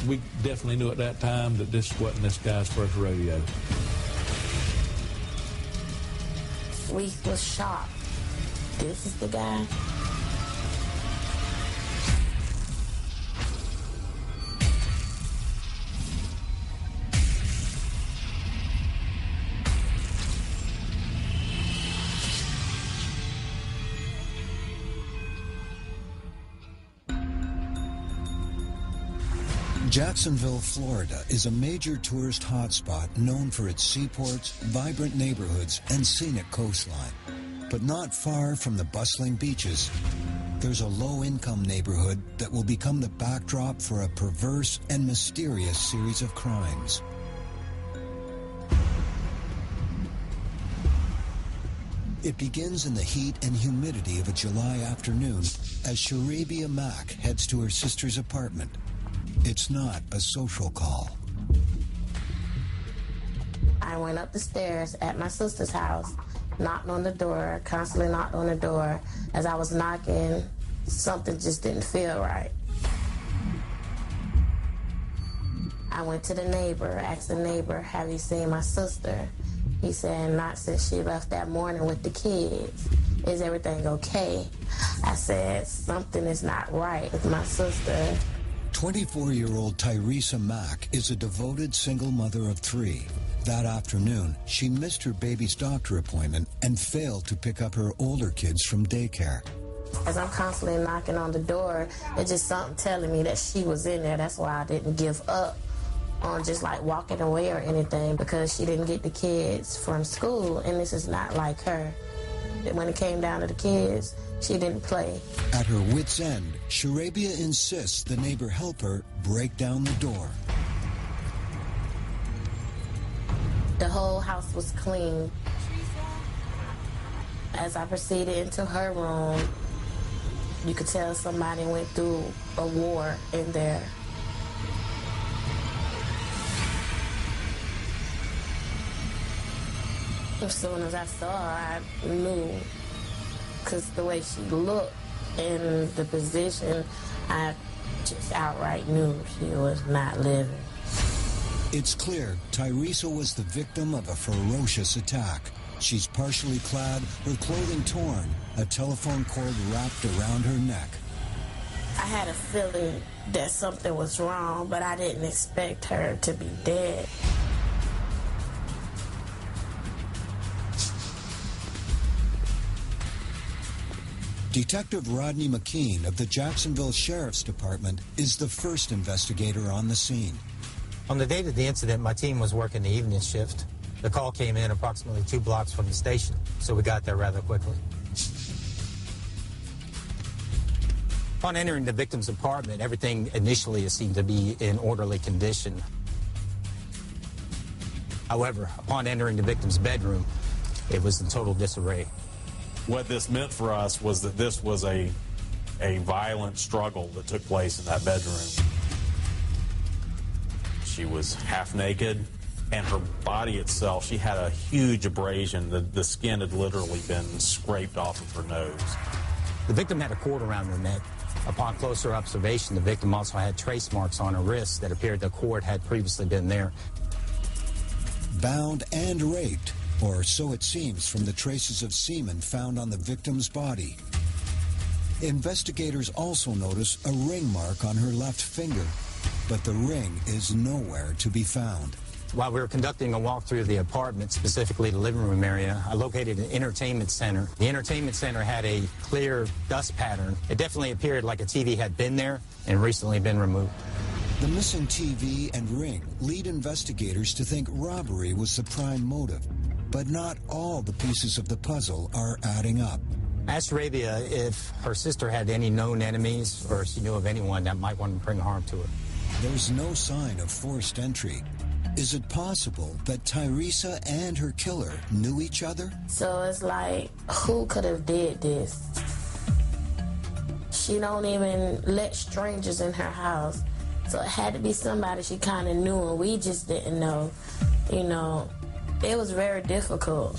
We definitely knew at that time that this wasn't this guy's first rodeo. We was shocked. This is the guy? Jacksonville, Florida is a major tourist hotspot known for its seaports, vibrant neighborhoods, and scenic coastline. But not far from the bustling beaches, there's a low-income neighborhood that will become the backdrop for a perverse and mysterious series of crimes. It begins in the heat and humidity of a July afternoon as Sharabia Mack heads to her sister's apartment. It's not a social call. I went up the stairs at my sister's house, knocked on the door, constantly knocked on the door. As I was knocking, something just didn't feel right. I went to the neighbor, asked the neighbor, have you seen my sister? He said, not since she left that morning with the kids. Is everything okay? I said, something is not right with my sister. 24-year-old Tyresa Mack is a devoted single mother of 3. That afternoon, she missed her baby's doctor appointment and failed to pick up her older kids from daycare. As I'm constantly knocking on the door, it's just something telling me that she was in there. That's why I didn't give up on just like walking away or anything, because she didn't get the kids from school, and this is not like her. When it came down to the kids, she didn't play. At her wit's end, Sharabia insists the neighbor help her break down the door. The whole house was clean. As I proceeded into her room, you could tell somebody went through a war in there. As soon as I saw her, I knew, because the way she looked and the position, I just outright knew she was not living. It's clear Tyresa was the victim of a ferocious attack. She's partially clad, her clothing torn, a telephone cord wrapped around her neck. I had a feeling that something was wrong, but I didn't expect her to be dead. Detective Rodney McKean of the Jacksonville Sheriff's Department is the first investigator on the scene. On the date of the incident, my team was working the evening shift. The call came in approximately 2 blocks from the station, so we got there rather quickly. Upon entering the victim's apartment, everything initially seemed to be in orderly condition. However, upon entering the victim's bedroom, it was in total disarray. What this meant for us was that this was a violent struggle that took place in that bedroom. She was half naked, and her body itself, she had a huge abrasion. The skin had literally been scraped off of her nose. The victim had a cord around her neck. Upon closer observation, the victim also had trace marks on her wrists that appeared the cord had previously been there. Bound and raped, or so it seems from the traces of semen found on the victim's body. Investigators also notice a ring mark on her left finger, but the ring is nowhere to be found. While we were conducting a walkthrough of the apartment, specifically the living room area, I located an entertainment center. The entertainment center had a clear dust pattern. It definitely appeared like a TV had been there and recently been removed. The missing TV and ring lead investigators to think robbery was the prime motive, but not all the pieces of the puzzle are adding up. I asked Sharabia if her sister had any known enemies or if she knew of anyone that might want to bring harm to her. There's no sign of forced entry. Is it possible that Tyresa and her killer knew each other? So it's like, who could have did this? She don't even let strangers in her house. So it had to be somebody she kind of knew and we just didn't know. You know, it was very difficult.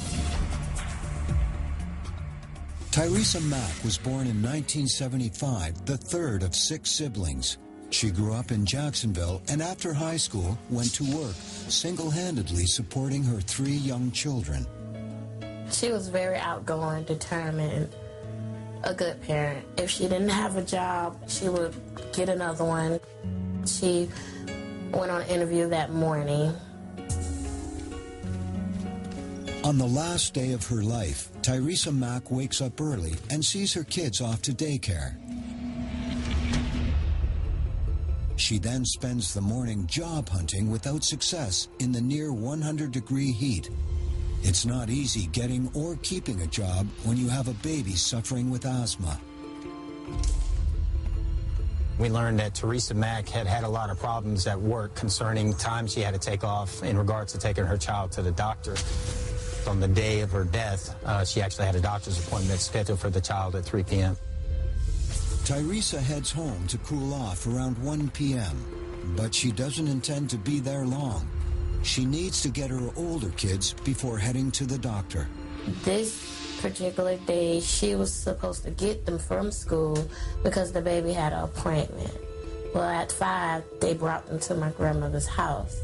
Tyresa Mack was born in 1975, the third of 6 siblings. She grew up in Jacksonville and after high school went to work, single-handedly supporting her 3 young children. She was very outgoing, determined, a good parent. If she didn't have a job, she would get another one. She went on an interview that morning. On the last day of her life, Tyresa Mack wakes up early and sees her kids off to daycare. She then spends the morning job hunting without success in the near 100-degree heat. It's not easy getting or keeping a job when you have a baby suffering with asthma. We learned that Tyresa Mack had had a lot of problems at work concerning time she had to take off in regards to taking her child to the doctor. On the day of her death, she actually had a doctor's appointment scheduled for the child at 3 p.m. Tyresa heads home to cool off around 1 p.m., but she doesn't intend to be there long. She needs to get her older kids before heading to the doctor. This particular day, she was supposed to get them from school because the baby had an appointment. Well, at 5, they brought them to my grandmother's house,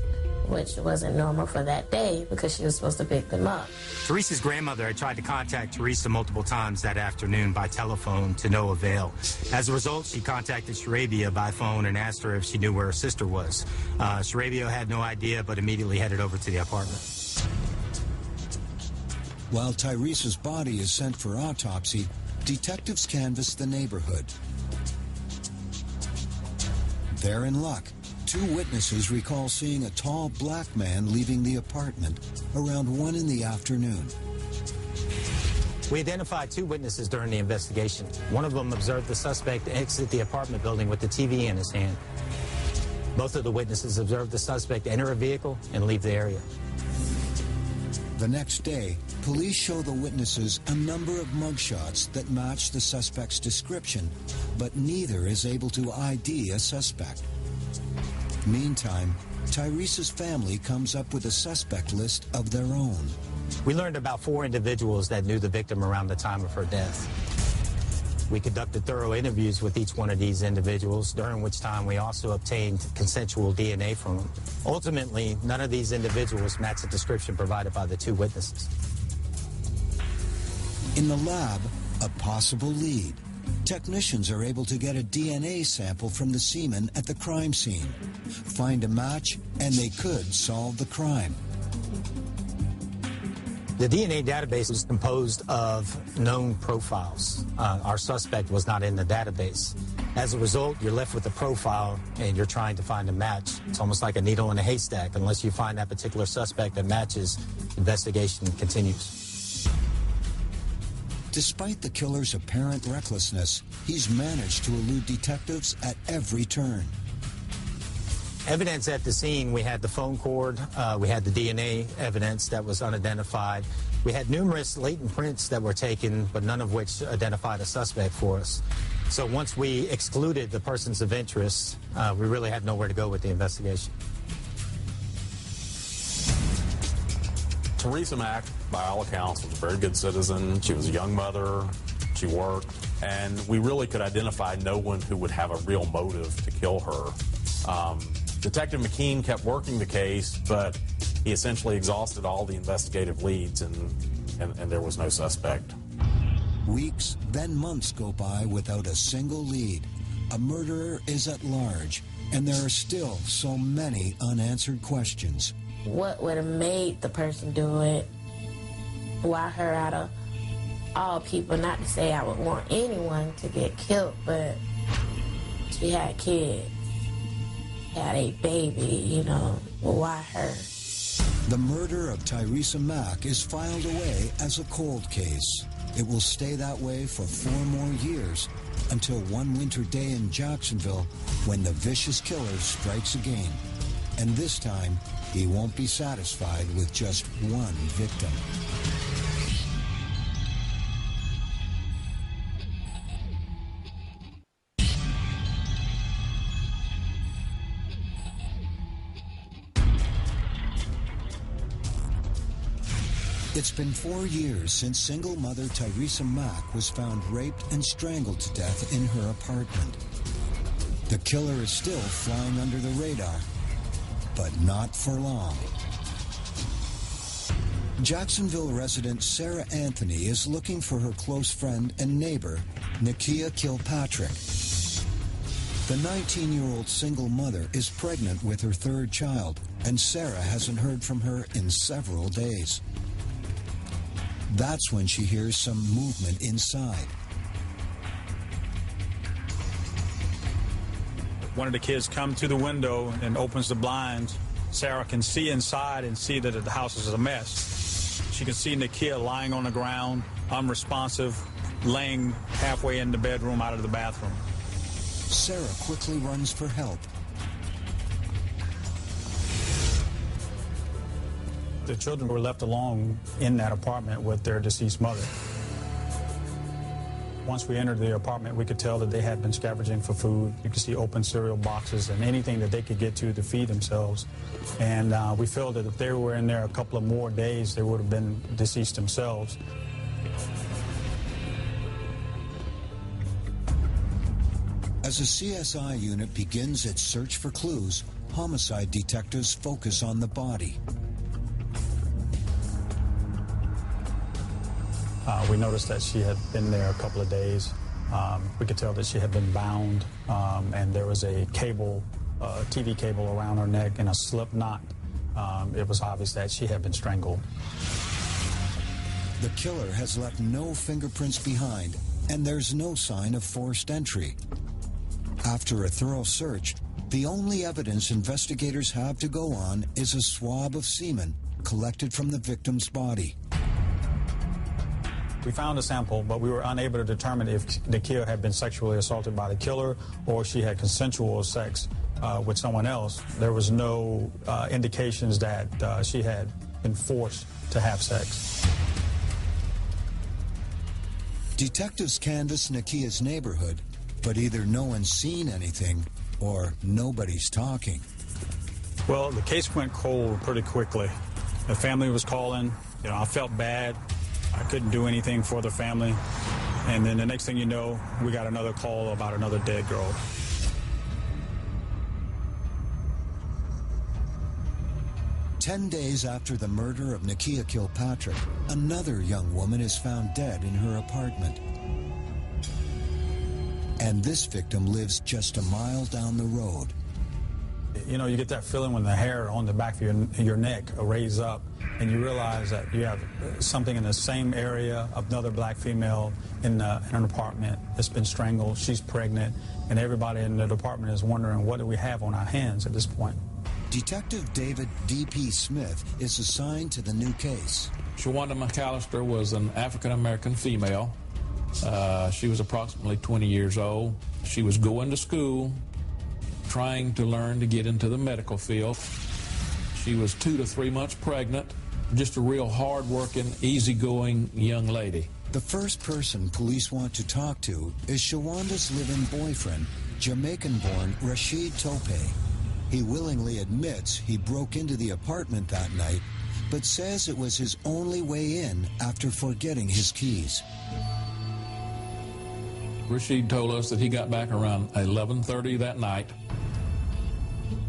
which wasn't normal for that day because she was supposed to pick them up. Teresa's grandmother had tried to contact Teresa multiple times that afternoon by telephone to no avail. As a result, she contacted Sharabia by phone and asked her if she knew where her sister was. Sharabia had no idea, but immediately headed over to the apartment. While Tyresa's body is sent for autopsy, detectives canvass the neighborhood. They're in luck. 2 witnesses recall seeing a tall black man leaving the apartment around 1 in the afternoon. We identified 2 witnesses during the investigation. One of them observed the suspect exit the apartment building with the TV in his hand. Both of the witnesses observed the suspect enter a vehicle and leave the area. The next day, police show the witnesses a number of mugshots that match the suspect's description, but neither is able to ID a suspect. Meantime, Tyresa's family comes up with a suspect list of their own. We learned about 4 individuals that knew the victim around the time of her death. We conducted thorough interviews with each one of these individuals, during which time we also obtained consensual DNA from them. Ultimately, none of these individuals matched the description provided by the 2 witnesses. In the lab, a possible lead. Technicians are able to get a DNA sample from the semen at the crime scene, find a match, and they could solve the crime. The DNA database is composed of known profiles. Our suspect was not in the database. As a result, you're left with a profile and you're trying to find a match. It's almost like a needle in a haystack. Unless you find that particular suspect that matches, investigation continues. Despite the killer's apparent recklessness, he's managed to elude detectives at every turn. Evidence at the scene, we had the phone cord, we had the DNA evidence that was unidentified. We had numerous latent prints that were taken, but none of which identified a suspect for us. So once we excluded the persons of interest, we really had nowhere to go with the investigation. Tyresa Mack, by all accounts, was a very good citizen. She was a young mother. She worked. And we really could identify no one who would have a real motive to kill her. Detective McKean kept working the case, but he essentially exhausted all the investigative leads, and there was no suspect. Weeks, then months go by without a single lead. A murderer is at large, and there are still so many unanswered questions. What would have made the person do it? Why her out of all people? Not to say I would want anyone to get killed, but she had kids, had a baby, you know. Well, why her? The murder of Tyresa Mack is filed away as a cold case. It will stay that way for 4 more years, until one winter day in Jacksonville when the vicious killer strikes again. And this time, he won't be satisfied with just one victim. It's been 4 years since single mother Tyresa Mack was found raped and strangled to death in her apartment. The killer is still flying under the radar, but not for long. Jacksonville resident Sarah Anthony is looking for her close friend and neighbor, Nakia Kilpatrick. The 19-year-old single mother is pregnant with her third child, and Sarah hasn't heard from her in several days. That's when she hears some movement inside. One of the kids comes to the window and opens the blinds. Sarah can see inside and see that the house is a mess. She can see Nakia lying on the ground, unresponsive, laying halfway in the bedroom out of the bathroom. Sarah quickly runs for help. The children were left alone in that apartment with their deceased mother. Once we entered the apartment, we could tell that they had been scavenging for food. You could see open cereal boxes and anything that they could get to feed themselves. And we felt that if they were in there a couple of more days, they would have been deceased themselves. As a CSI unit begins its search for clues, homicide detectives focus on the body. We noticed that she had been there a couple of days. We could tell that she had been bound, and there was a cable, TV cable around her neck and a slip knot. It was obvious that she had been strangled. The killer has left no fingerprints behind, and there's no sign of forced entry. After a thorough search, the only evidence investigators have to go on is a swab of semen collected from the victim's body. We found a sample, but we were unable to determine if Nakia had been sexually assaulted by the killer or she had consensual sex with someone else. There was no indications that she had been forced to have sex. Detectives canvass Nakia's neighborhood, but either no one's seen anything or nobody's talking. Well, the case went cold pretty quickly. The family was calling. I felt bad. I couldn't do anything for the family. And then the next thing you know, we got another call about another dead girl. "10 days after the murder of Nakia Kilpatrick, another young woman is found dead in her apartment. And this victim lives just a mile down the road. You get that feeling when the hair on the back of your neck raise up, and you realize that you have something in the same area, another black female in an apartment that's been strangled. She's pregnant, and everybody in the department is wondering, what do we have on our hands at this point? Detective David D.P. Smith is assigned to the new case. Shawanda McAllister was an African-American female. She was approximately 20 years old. She was going to school, trying to learn to get into the medical field. She was 2 to 3 months pregnant, just a real hard-working, easygoing young lady. The first person police want to talk to is Shawanda's live-in boyfriend, Jamaican-born Rashid Tope. He willingly admits he broke into the apartment that night, but says it was his only way in after forgetting his keys. Rashid told us that he got back around 11:30 that night.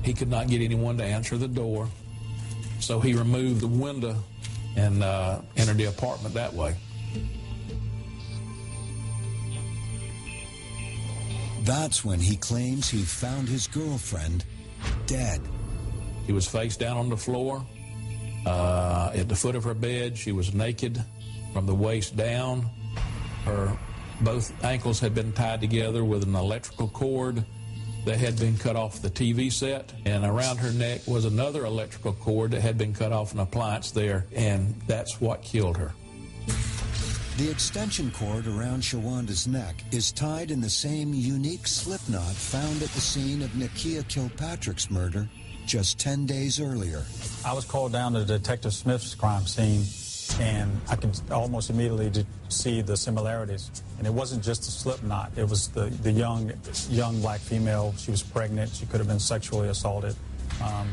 He could not get anyone to answer the door, so he removed the window and entered the apartment that way. That's when he claims he found his girlfriend dead. He was face down on the floor. At the foot of her bed, she was naked from the waist down. Her both ankles had been tied together with an electrical cord that had been cut off the TV set, and around her neck was another electrical cord that had been cut off an appliance there, and that's what killed her. The extension cord around Shawanda's neck is tied in the same unique slip knot found at the scene of Nakia Kilpatrick's murder just 10 days earlier. I was called down to Detective Smith's crime scene, and I could almost immediately see the similarities. And it wasn't just a slip knot. It was the young black female. She was pregnant. She could have been sexually assaulted.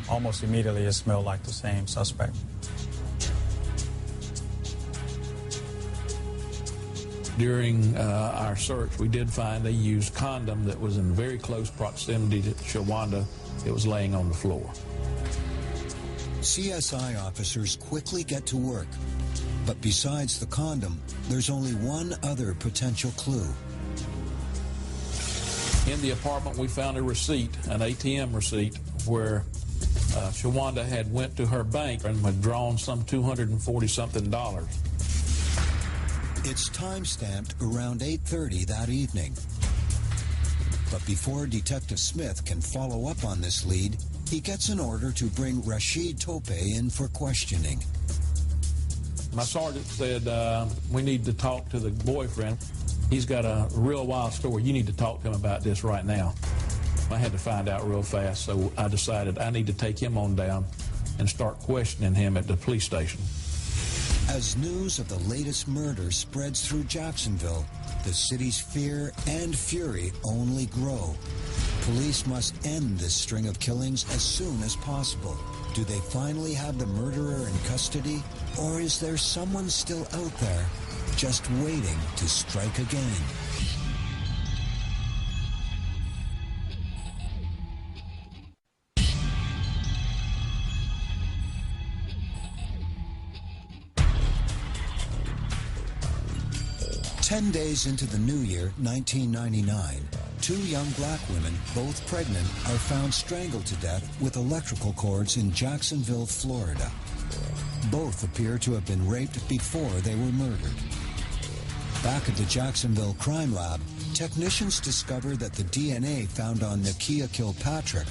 Almost immediately, it smelled like the same suspect. During our search, we did find a used condom that was in very close proximity to Shawanda. It was laying on the floor. CSI officers quickly get to work. But besides the condom, there's only one other potential clue. In the apartment, we found a receipt, an ATM receipt, where Shawanda had went to her bank and had drawn some $240-something. It's time-stamped around 8:30 that evening. But before Detective Smith can follow up on this lead, he gets an order to bring Rashid Tope in for questioning. My sergeant said, we need to talk to the boyfriend. He's got a real wild story. You need to talk to him about this right now. I had to find out real fast, so I decided I need to take him on down and start questioning him at the police station. As news of the latest murder spreads through Jacksonville, the city's fear and fury only grow. Police must end this string of killings as soon as possible. Do they finally have the murderer in custody? Or is there someone still out there just waiting to strike again? Ten days into the new year, 1999, two young black women, both pregnant, are found strangled to death with electrical cords in Jacksonville, Florida. Both appear to have been raped before they were murdered. Back at the Jacksonville Crime Lab, technicians discover that the DNA found on Nakia Kilpatrick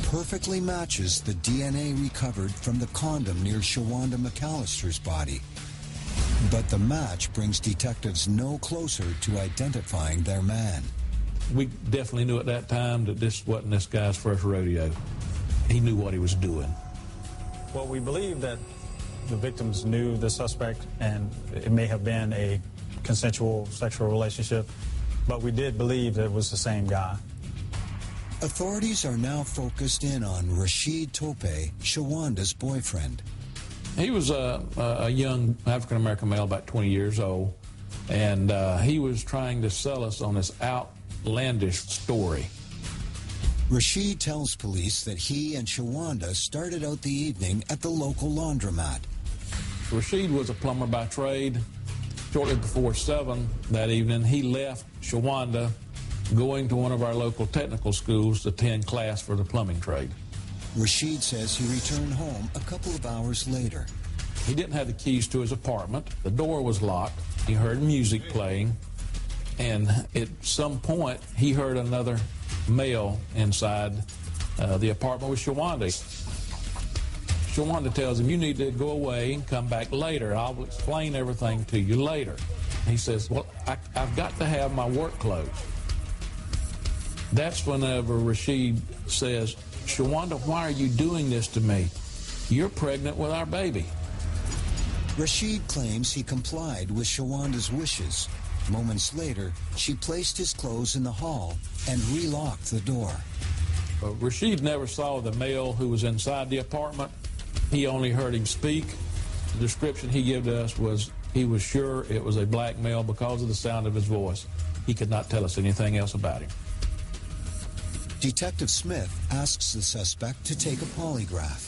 perfectly matches the DNA recovered from the condom near Shawanda McAllister's body. But the match brings detectives no closer to identifying their man. We definitely knew at that time that this wasn't this guy's first rodeo. He knew what he was doing. Well, we believe that the victims knew the suspect, and it may have been a consensual sexual relationship, but we did believe that it was the same guy. Authorities are now focused in on Rashid Tope, Shawanda's boyfriend. He was a young African-American male, about 20 years old, and he was trying to sell us on this outlandish story. Rashid tells police that he and Shawanda started out the evening at the local laundromat. Rashid was a plumber by trade. Shortly before 7 that evening, he left Shawanda going to one of our local technical schools to attend class for the plumbing trade. Rashid says he returned home a couple of hours later. He didn't have the keys to his apartment. The door was locked. He heard music playing, and at some point, he heard another male inside the apartment with Shawanda. Shawanda tells him, "You need to go away and come back later. I'll explain everything to you later." He says, "Well, I've got to have my work clothes." That's whenever Rashid says, "Shawanda, why are you doing this to me? You're pregnant with our baby." Rashid claims he complied with Shawanda's wishes. Moments later, she placed his clothes in the hall and relocked the door. Rashid never saw the male who was inside the apartment. He only heard him speak. The description he gave to us was he was sure it was a black male because of the sound of his voice. He could not tell us anything else about him. Detective Smith asks the suspect to take a polygraph.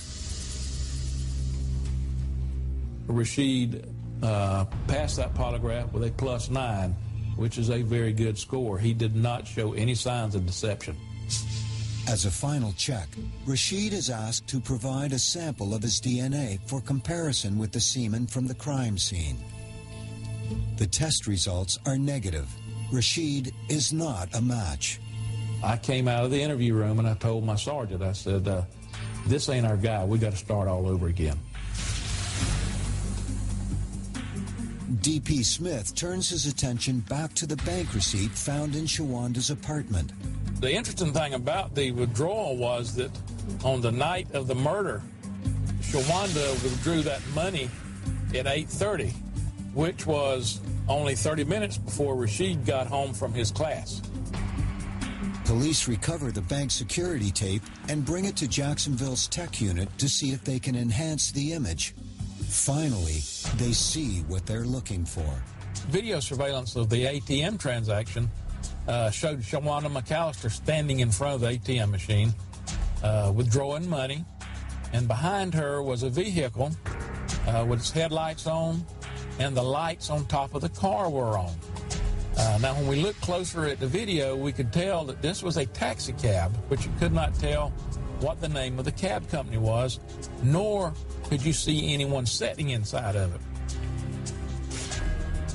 Rashid passed that polygraph with a +9, which is a very good score. He did not show any signs of deception. As a final check, Rashid is asked to provide a sample of his DNA for comparison with the semen from the crime scene. The test results are negative. Rashid is not a match. I came out of the interview room and I told my sergeant, I said, this ain't our guy. We got to start all over again. D.P. Smith turns his attention back to the bank receipt found in Shawanda's apartment. The interesting thing about the withdrawal was that on the night of the murder, Shawanda withdrew that money at 8:30, which was only 30 minutes before Rashid got home from his class. Police recover the bank security tape and bring it to Jacksonville's tech unit to see if they can enhance the image. Finally, they see what they're looking for. video surveillance of the ATM transaction showed Shawanda McAllister standing in front of the ATM machine withdrawing money, and behind her was a vehicle with its headlights on, and the lights on top of the car were on. Now, when we looked closer at the video, we could tell that this was a taxi cab, but you could not tell what the name of the cab company was, nor could you see anyone sitting inside of it.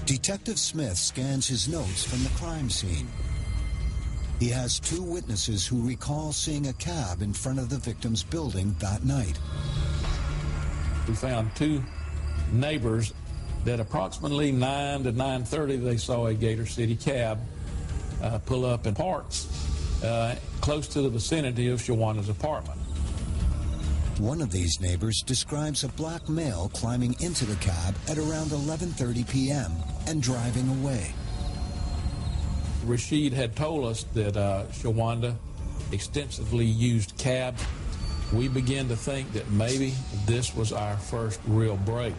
Detective Smith scans his notes from the crime scene. He has 2 witnesses who recall seeing a cab in front of the victim's building that night. We found 2 neighbors that approximately 9 to 9:30 they saw a Gator City cab pull up and park close to the vicinity of Shawanda's apartment. One of these neighbors describes a black male climbing into the cab at around 11:30 p.m. and driving away. Rashid had told us that Shawanda extensively used cabs. We began to think that maybe this was our first real break.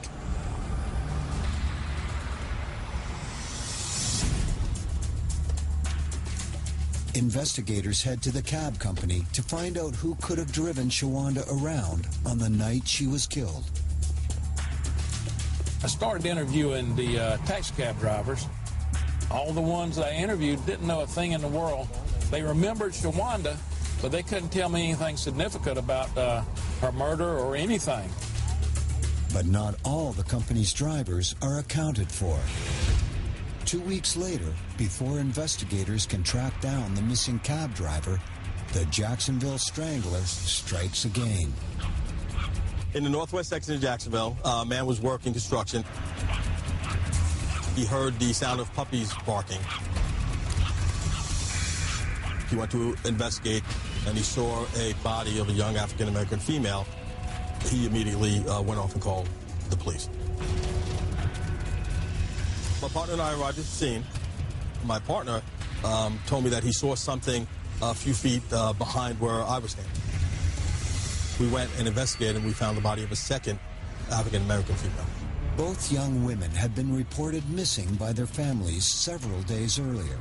Investigators head to the cab company to find out who could have driven Shawanda around on the night she was killed. I started interviewing the taxi cab drivers. All the ones that I interviewed didn't know a thing in the world. They remembered Shawanda, but they couldn't tell me anything significant about her murder or anything. But not all the company's drivers are accounted for. 2 weeks later, before investigators can track down the missing cab driver, the Jacksonville Strangler strikes again. In the northwest section of Jacksonville, a man was working construction. He heard the sound of puppies barking. He went to investigate, and he saw a body of a young African-American female. He immediately went off and called the police. My partner and I arrived at the scene. My partner told me that he saw something a few feet behind where I was standing. We went and investigated, and we found the body of a second African-American female. Both young women had been reported missing by their families several days earlier.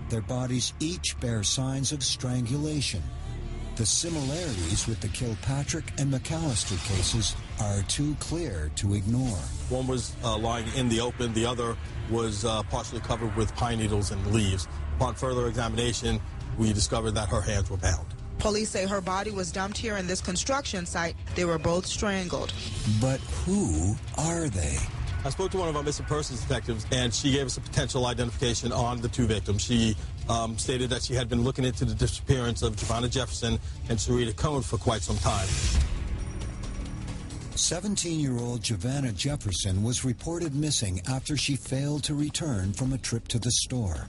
Their bodies each bear signs of strangulation. The similarities with the Kilpatrick and McAllister cases are too clear to ignore. One was lying in the open. The other was partially covered with pine needles and leaves. Upon further examination, we discovered that her hands were bound. Police say her body was dumped here in this construction site. They were both strangled. But who are they? I spoke to one of our missing persons detectives, and she gave us a potential identification on the 2 victims. She stated that she had been looking into the disappearance of Giovanna Jefferson and Sharita Cohn for quite some time. 17-year-old Giovanna Jefferson was reported missing after she failed to return from a trip to the store.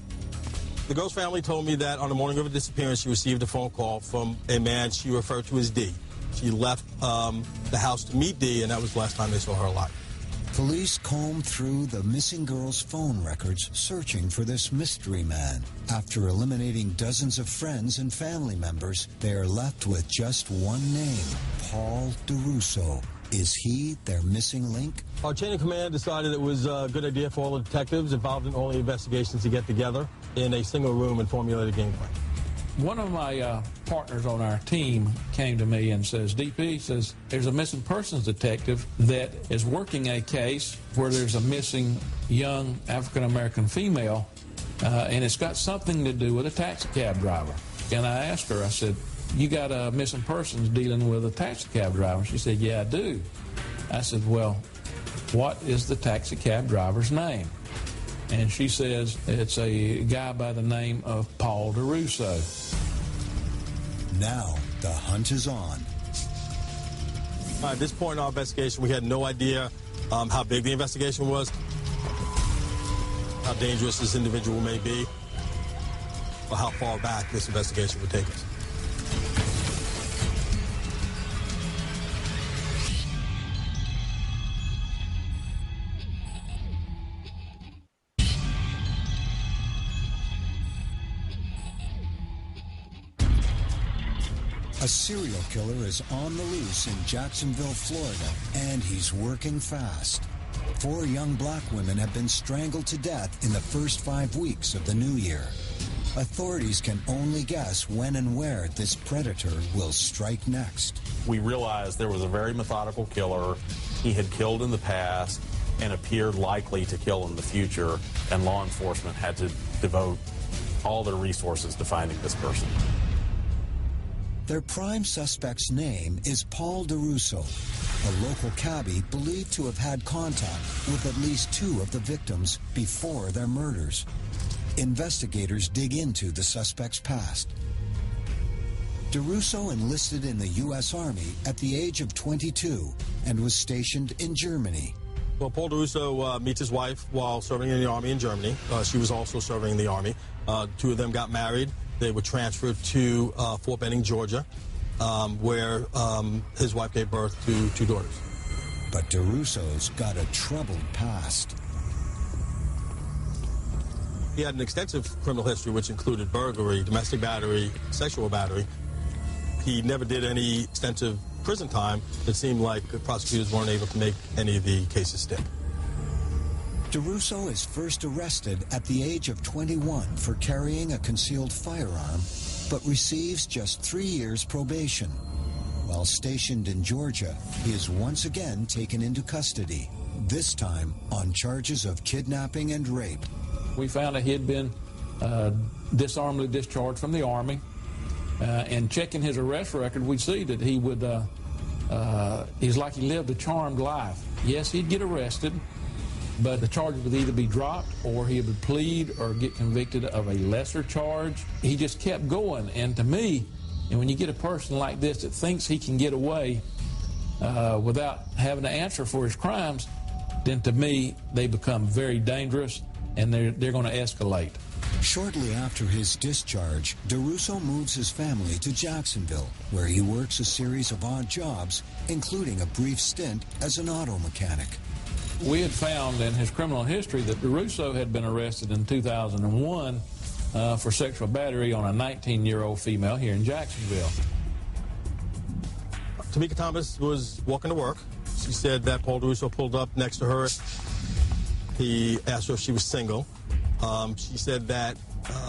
The Ghost family told me that on the morning of her disappearance, she received a phone call from a man she referred to as D. She left the house to meet D, and that was the last time they saw her alive. Police combed through the missing girl's phone records searching for this mystery man. After eliminating dozens of friends and family members, they are left with just one name, Paul Durousseau. Is he their missing link? Our chain of command decided it was a good idea for all the detectives involved in all the investigations to get together in a single room and formulate a game plan. One of my partners on our team came to me and says, DP, says, there's a missing persons detective that is working a case where there's a missing young African-American female, and it's got something to do with a taxi cab driver. And I asked her, I said, you got a missing persons dealing with a taxi cab driver? She said, yeah, I do. I said, well, what is the taxi cab driver's name? And she says it's a guy by the name of Paul Durousseau. Now the hunt is on. At this point in our investigation, we had no idea how big the investigation was, how dangerous this individual may be, or how far back this investigation would take us. A serial killer is on the loose in Jacksonville, Florida, and he's working fast. 4 young black women have been strangled to death in the first 5 weeks of the new year. Authorities can only guess when and where this predator will strike next. We realized there was a very methodical killer. He had killed in the past and appeared likely to kill in the future, and law enforcement had to devote all their resources to finding this person. Their prime suspect's name is Paul Durousseau, a local cabbie believed to have had contact with at least 2 of the victims before their murders. Investigators dig into the suspect's past. Durousseau enlisted in the U.S. Army at the age of 22 and was stationed in Germany. Well, Paul Durousseau meets his wife while serving in the Army in Germany. She was also serving in the Army. 2 of them got married. They were transferred to Fort Benning, Georgia, where his wife gave birth to 2 daughters. But Durousseau's got a troubled past. He had an extensive criminal history, which included burglary, domestic battery, sexual battery. He never did any extensive prison time. It seemed like the prosecutors weren't able to make any of the cases stick. Durousseau is first arrested at the age of 21 for carrying a concealed firearm, but receives just 3 years probation. While stationed in Georgia, he is once again taken into custody, this time on charges of kidnapping and rape. We found that he had been disarmedly discharged from the Army, and checking his arrest record, we see that he would, he's like he lived a charmed life. Yes, he'd get arrested, but the charges would either be dropped or he would plead or get convicted of a lesser charge. He just kept going, and to me, and when you get a person like this that thinks he can get away without having to answer for his crimes, then to me, they become very dangerous, and they're going to escalate. Shortly after his discharge, Durousseau moves his family to Jacksonville, where he works a series of odd jobs, including a brief stint as an auto mechanic. We had found in his criminal history that Durousseau had been arrested in 2001 for sexual battery on a 19-year-old female here in Jacksonville. Tamika Thomas was walking to work. She said that Paul Durousseau pulled up next to her. He asked her if she was single. She said that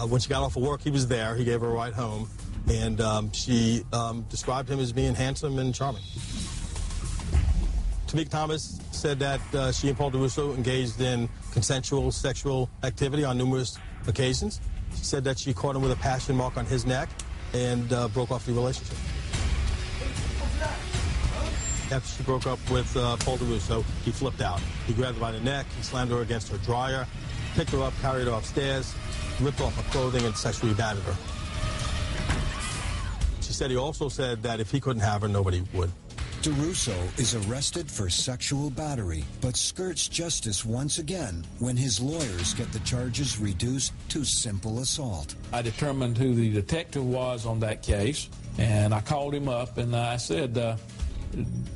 when she got off of work, he was there. He gave her a ride home, and she described him as being handsome and charming. Tamika Thomas said that she and Paul Durousseau engaged in consensual sexual activity on numerous occasions. She said that she caught him with a passion mark on his neck and broke off the relationship. After she broke up with Paul Durousseau, he flipped out. He grabbed her by the neck, he slammed her against her dryer, picked her up, carried her upstairs, ripped off her clothing, and sexually battered her. She said he also said that if he couldn't have her, nobody would. Durousseau is arrested for sexual battery, but skirts justice once again when his lawyers get the charges reduced to simple assault. I determined who the detective was on that case, and I called him up and I said,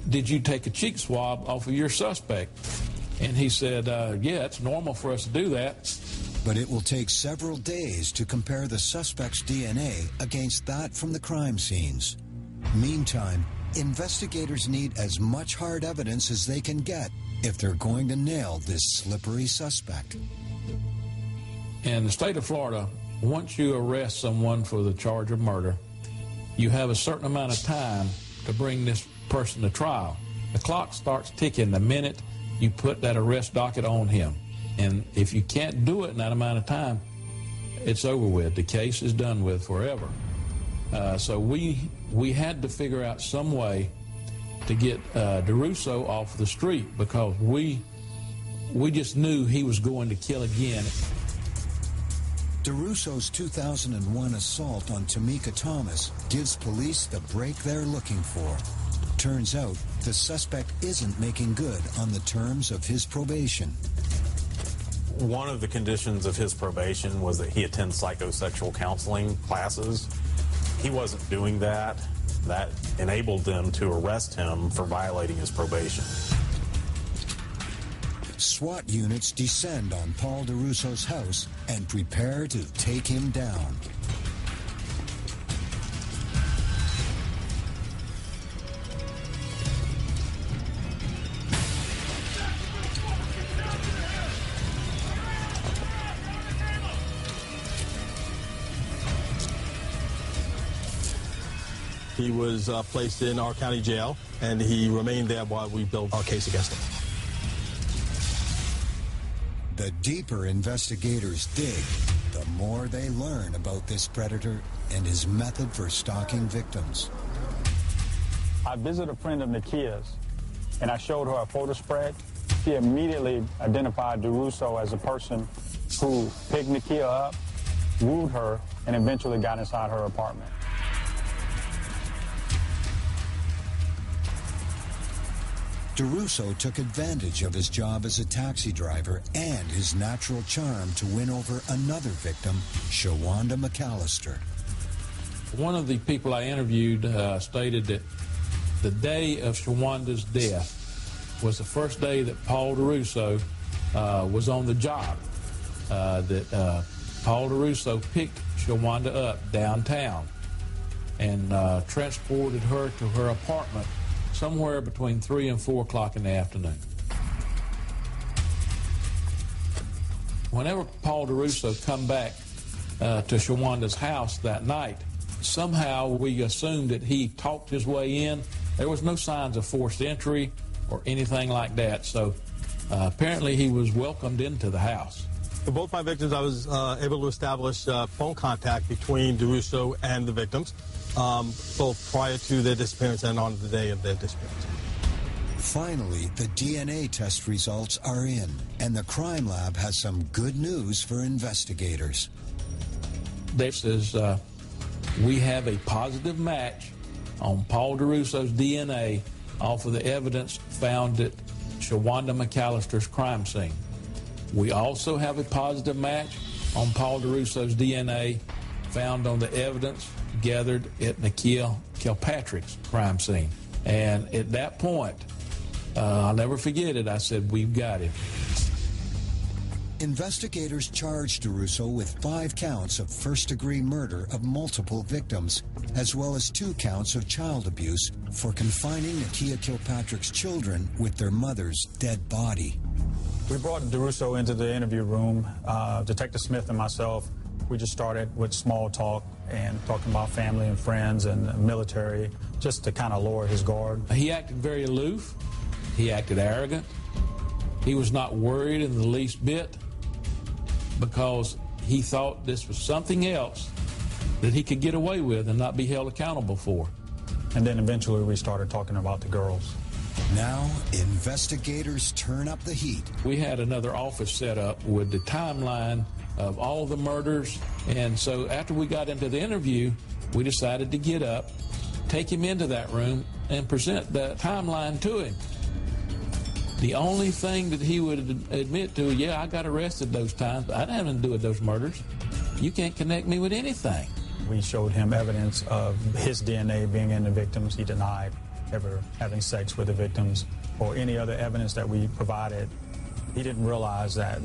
did you take a cheek swab off of your suspect? And he said, yeah, it's normal for us to do that. But it will take several days to compare the suspect's DNA against that from the crime scenes. Meantime, investigators need as much hard evidence as they can get if they're going to nail this slippery suspect. In the state of Florida, once you arrest someone for the charge of murder, you have a certain amount of time to bring this person to trial. The clock starts ticking the minute you put that arrest docket on him. And if you can't do it in that amount of time, it's over with. The case is done with forever. So we had to figure out some way to get Durousseau off the street because we just knew he was going to kill again. Durousseau's 2001 assault on Tamika Thomas gives police the break they're looking for. Turns out the suspect isn't making good on the terms of his probation. One of the conditions of his probation was that he attend psychosexual counseling classes. He wasn't doing that. That enabled them to arrest him for violating his probation. SWAT units descend on Paul Durousseau's house and prepare to take him down. He was placed in our county jail, and he remained there while we built our case against him. The deeper investigators dig, the more they learn about this predator and his method for stalking victims. I visited a friend of Nakia's, and I showed her a photo spread. She immediately identified Durousseau as a person who picked Nakia up, wooed her, and eventually got inside her apartment. Durousseau took advantage of his job as a taxi driver and his natural charm to win over another victim, Shawanda McAllister. One of the people I interviewed stated that the day of Shawanda's death was the first day that Paul Durousseau was on the job, that Paul Durousseau picked Shawanda up downtown and transported her to her apartment somewhere between 3 and 4 o'clock in the afternoon. Whenever Paul Durousseau come back to Shawanda's house that night, somehow we assumed that he talked his way in. There was no signs of forced entry or anything like that, so apparently he was welcomed into the house. For both my victims, I was able to establish phone contact between Durousseau and the victims, both prior to their disappearance and on the day of their disappearance. Finally, the DNA test results are in, and the crime lab has some good news for investigators. Dave says we have a positive match on Paul Durousseau's DNA off of the evidence found at Shawanda McAllister's crime scene. We also have a positive match on Paul Durousseau's DNA found on the evidence gathered at Nakia Kilpatrick's crime scene. And at that point, I'll never forget it, I said, we've got him. Investigators charged Durousseau with 5 counts of first-degree murder of multiple victims, as well as 2 counts of child abuse for confining Nakia Kilpatrick's children with their mother's dead body. We brought Durousseau into the interview room. Detective Smith and myself, we just started with small talk and talking about family and friends and the military, just to kind of lower his guard. He acted very aloof. He acted arrogant. He was not worried in the least bit because he thought this was something else that he could get away with and not be held accountable for. And then eventually we started talking about the girls. Now, investigators turn up the heat. We had another office set up with the timeline of all the murders, and so after we got into the interview, we decided to get up, take him into that room, and present the timeline to him. The only thing that he would admit to, yeah, I got arrested those times, but I didn't have anything to do with those murders. You can't connect me with anything. We showed him evidence of his DNA being in the victims. He denied ever having sex with the victims or any other evidence that we provided. He didn't realize that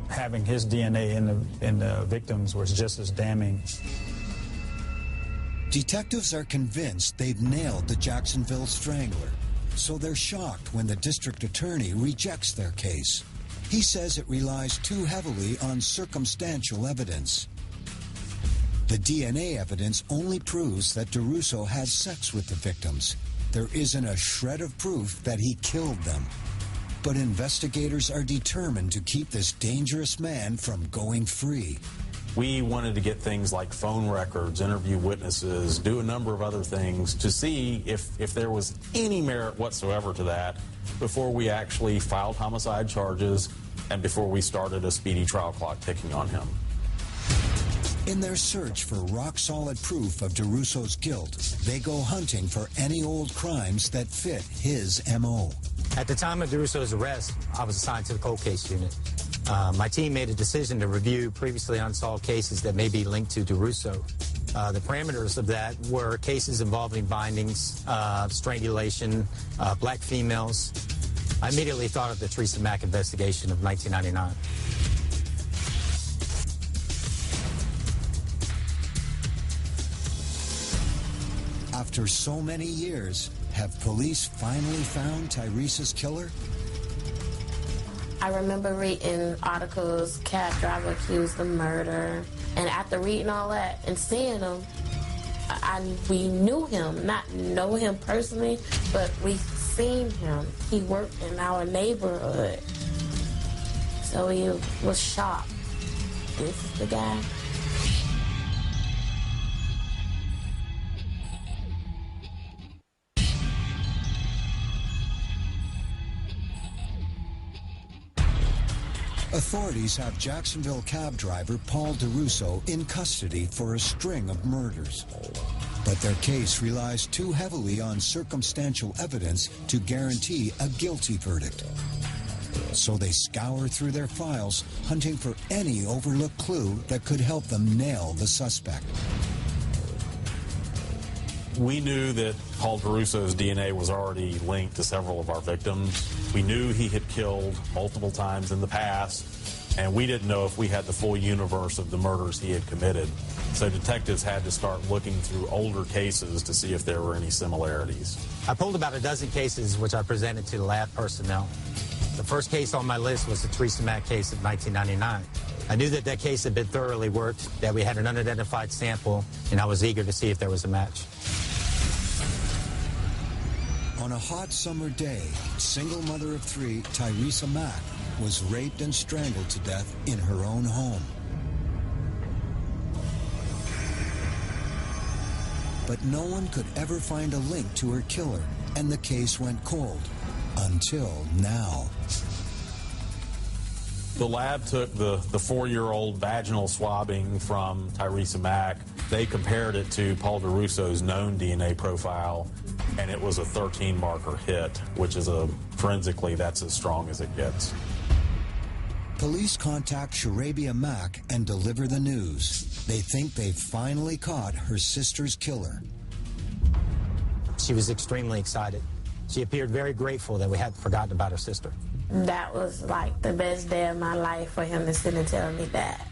having his DNA in the victims was just as damning. Detectives are convinced they've nailed the Jacksonville Strangler, so they're shocked when the district attorney rejects their case. He says it relies too heavily on circumstantial evidence. The DNA evidence only proves that Durousseau had sex with the victims. There isn't a shred of proof that he killed them. But investigators are determined to keep this dangerous man from going free. We wanted to get things like phone records, interview witnesses, do a number of other things to see if there was any merit whatsoever to that before we actually filed homicide charges and before we started a speedy trial clock ticking on him. In their search for rock-solid proof of Durousseau's guilt, they go hunting for any old crimes that fit his M.O. At the time of Durousseau's arrest, I was assigned to the cold case unit. My team made a decision to review previously unsolved cases that may be linked to Durousseau. The parameters of that were cases involving bindings, strangulation, black females. I immediately thought of the Teresa Mack investigation of 1999. After so many years, have police finally found Tyrese's killer? I remember reading articles, cab driver accused of murder. And after reading all that and seeing him, We knew him, not know him personally, but we seen him. He worked in our neighborhood. So he was shocked. This is the guy. Authorities have Jacksonville cab driver Paul Durousseau in custody for a string of murders. But their case relies too heavily on circumstantial evidence to guarantee a guilty verdict. So they scour through their files, hunting for any overlooked clue that could help them nail the suspect. We knew that Paul Durousseau's DNA was already linked to several of our victims. We knew he had killed multiple times in the past, and we didn't know if we had the full universe of the murders he had committed. So detectives had to start looking through older cases to see if there were any similarities. I pulled about a dozen cases which I presented to the lab personnel. The first case on my list was the Theresa Mack case of 1999. I knew that that case had been thoroughly worked, that we had an unidentified sample, and I was eager to see if there was a match. On a hot summer day, single mother of three, Theresa Mack, was raped and strangled to death in her own home. But no one could ever find a link to her killer, and the case went cold. Until now. The lab took the 4-year-old vaginal swabbing from Theresa Mack. They compared it to Paul Durousseau's known DNA profile, and it was a 13-marker hit, which is forensically, that's as strong as it gets. Police contact Sharabia Mack and deliver the news. They think they've finally caught her sister's killer. She was extremely excited. She appeared very grateful that we hadn't forgotten about her sister. That was like the best day of my life for him to sit and tell me that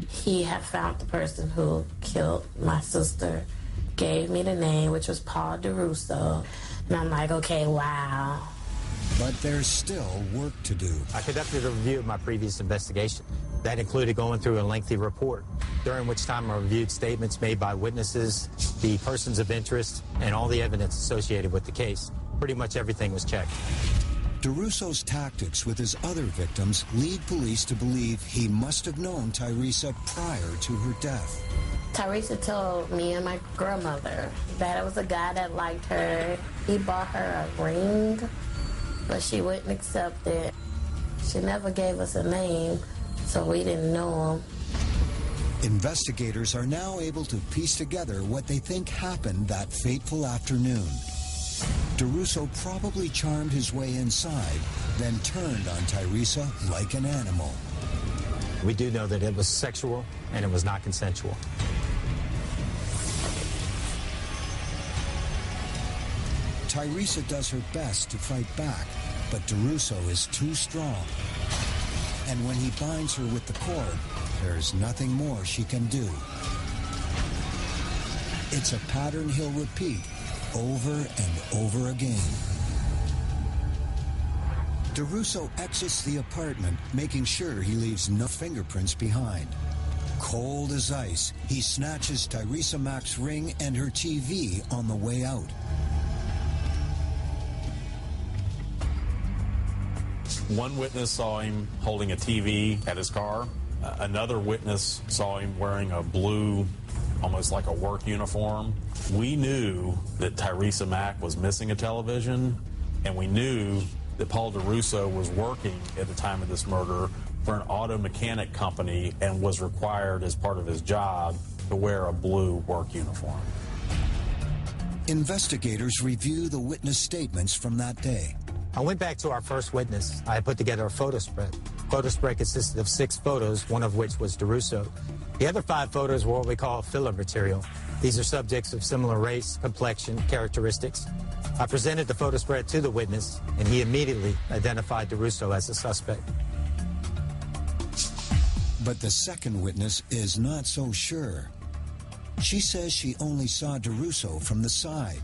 he had found the person who killed my sister, gave me the name, which was Paul Durousseau. And I'm like, okay, wow. But there's still work to do. I conducted a review of my previous investigation. That included going through a lengthy report, during which time I reviewed statements made by witnesses, the persons of interest, and all the evidence associated with the case. Pretty much everything was checked. Durousseau's tactics with his other victims lead police to believe he must have known Theresa prior to her death. Theresa told me and my grandmother that it was a guy that liked her. He bought her a ring, but she wouldn't accept it. She never gave us a name, so we didn't know him. Investigators are now able to piece together what they think happened that fateful afternoon. Durousseau probably charmed his way inside, then turned on Theresa like an animal. We do know that it was sexual and it was not consensual. Theresa does her best to fight back, but Durousseau is too strong. And when he binds her with the cord, there's nothing more she can do. It's a pattern he'll repeat over and over again. Durousseau exits the apartment, making sure he leaves no fingerprints behind. Cold as ice, he snatches Theresa Mack's ring and her TV on the way out. One witness saw him holding a TV at his car. Another witness saw him wearing a blue, almost like a work uniform. We knew that Theresa Mack was missing a television, and we knew that Paul Durousseau was working at the time of this murder for an auto mechanic company and was required as part of his job to wear a blue work uniform. Investigators review the witness statements from that day. I went back to our first witness. I had put together a photo spread. Photo spread consisted of 6 photos, one of which was Durousseau. The other 5 photos were what we call filler material. These are subjects of similar race, complexion, characteristics. I presented the photo spread to the witness, and he immediately identified Durousseau as the suspect. But the second witness is not so sure. She says she only saw Durousseau from the side.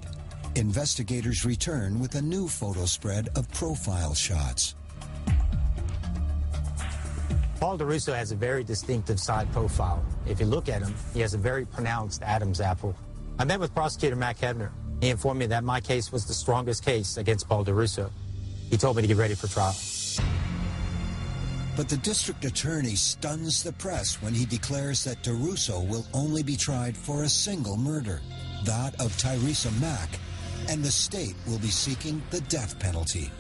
Investigators return with a new photo spread of profile shots. Paul Durousseau has a very distinctive side profile. If you look at him, he has a very pronounced Adam's apple. I met with Prosecutor Mac Hebner. He informed me that my case was the strongest case against Paul Durousseau. He told me to get ready for trial. But the district attorney stuns the press when he declares that Durousseau will only be tried for a single murder, that of Teresa Mack, and the state will be seeking the death penalty.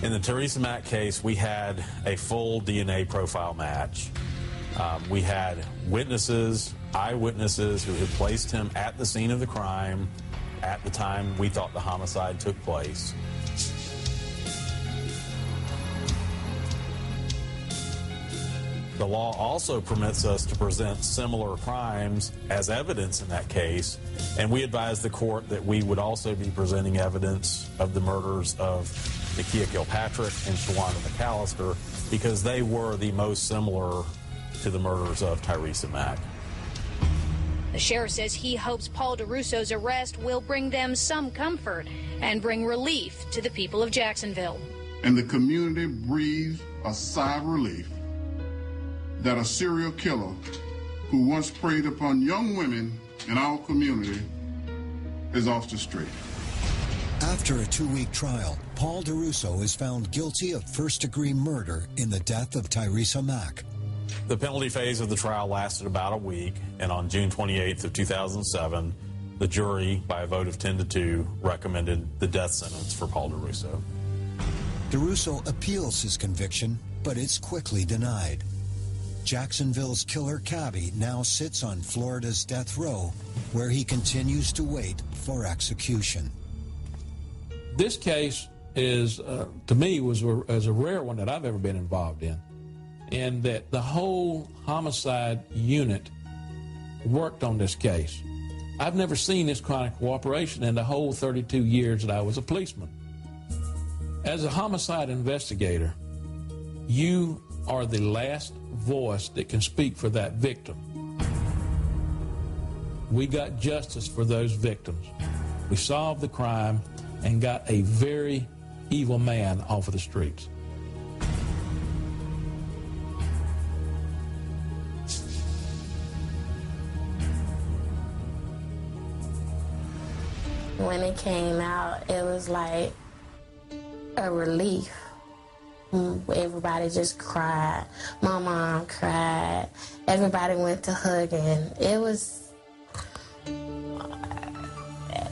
In the Teresa Mack case, we had a full DNA profile match. We had witnesses, eyewitnesses who had placed him at the scene of the crime at the time we thought the homicide took place. The law also permits us to present similar crimes as evidence in that case, and we advised the court that we would also be presenting evidence of the murders of Nakia Kilpatrick and Shawana McAllister because they were the most similar to the murders of Teresa Mack. The sheriff says he hopes Paul Durousseau's arrest will bring them some comfort and bring relief to the people of Jacksonville. And the community breathes a sigh of relief that a serial killer who once preyed upon young women in our community is off the street. After a 2-week trial, Paul Durousseau is found guilty of first-degree murder in the death of Teresa Mack. The penalty phase of the trial lasted about a week, and on June 28th of 2007, the jury, by a vote of 10-2, recommended the death sentence for Paul Durousseau. Durousseau appeals his conviction, but it's quickly denied. Jacksonville's killer cabbie now sits on Florida's death row, where he continues to wait for execution. This case is, to me, was a rare one that I've ever been involved in that the whole homicide unit worked on this case. I've never seen this kind of cooperation in the whole 32 years that I was a policeman. As a homicide investigator, you are the last voice that can speak for that victim. We got justice for those victims. We solved the crime and got a very evil man off of the streets. When it came out, it was like a relief. Everybody just cried. My mom cried. Everybody went to hugging.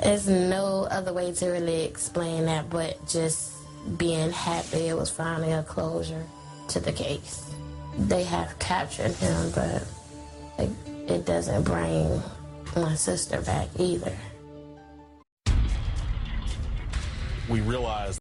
There's no other way to really explain that but just being happy it was finally a closure to the case. They have captured him, but it doesn't bring my sister back either. We realized